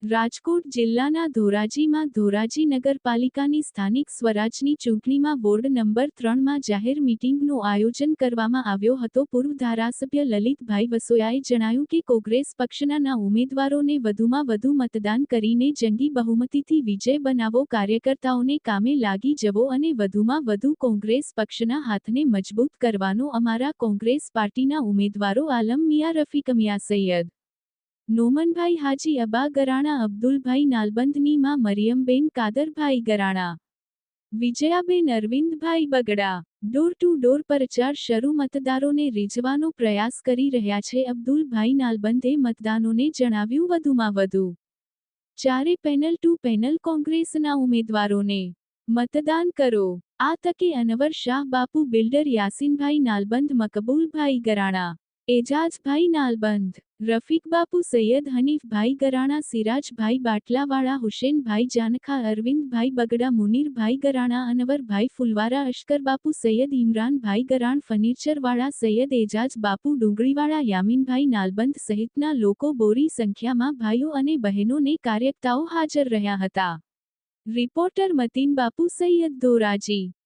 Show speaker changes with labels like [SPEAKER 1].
[SPEAKER 1] રાજકોટ જિલ્લાના ધોરાજીમાં ધોરાજી નગરપાલિકાની સ્થાનિક સ્વરાજની ચૂંટણીમાં વોર્ડ નંબર 3માં જાહેર મીટિંગનું આયોજન કરવામાં આવ્યો હતો. પૂર્વ ધારાસભ્ય લલિતભાઈ વસોયાએ જણાવ્યું કે કોંગ્રેસ પક્ષના ઉમેદવારોને વધુમાં વધુ મતદાન કરીને જંગી બહુમતીથી વિજય બનાવો, કાર્યકર્તાઓને કામે લાગી જવો અને વધુમાં વધુ કોંગ્રેસ પક્ષના હાથને મજબૂત કરવાનો અમારા કોંગ્રેસ પાર્ટીના ઉમેદવારો આલમ મિયા, રફીક મિયા, સૈયદ નોમનભાઈ, હાજી અબા ગરાણા, અબ્દુલભાઈ નાલબંધની માં Mariyamben, Kadarbhai Garana, Vijayaben, Arvindbhai Bagda door to door પ્રચાર શરૂ, મતદારોને રીઝવવાનો પ્રયાસ કરી રહ્યા છે. અબ્દુલભાઈ નાલબંધે મતદારોને જણાવ્યું, વધુમાં વધુ ચારે પેનલ ટુ પેનલ કોંગ્રેસના ઉમેદવારોને મતદાન કરો. આ તકે અનવર શાહ, બાપુ બિલ્ડર, યાસીનભાઈ નાલબંધ, મકબૂલભાઈ ગરાણા, એજાઝભાઈ નાલબંધ, રફીક બાપુ, સૈયદ હનીફભાઈ ગરાણા, સિરાજભાઈ બાટલાવાળા, હુસેનભાઈ જાનખા, અરવિંદભાઈ બગડા, મુનીરભાઈ ગરાણા, અનવરભાઈ ફુલવારા, અશ્કરબાપુ, સૈયદ ઇમરાનભાઈ ગરાણ, ફર્નિચરવાળા, સૈયદ એજાઝ બાપુ ડુંગળીવાળા, યામીનભાઈ નાલબંધ સહિતના લોકો બોરી સંખ્યામાં ભાઈઓ અને બહેનોને કાર્યકર્તાઓ હાજર રહ્યા હતા. રિપોર્ટર મતીન બાપુ, સૈયદ, ધોરાજી.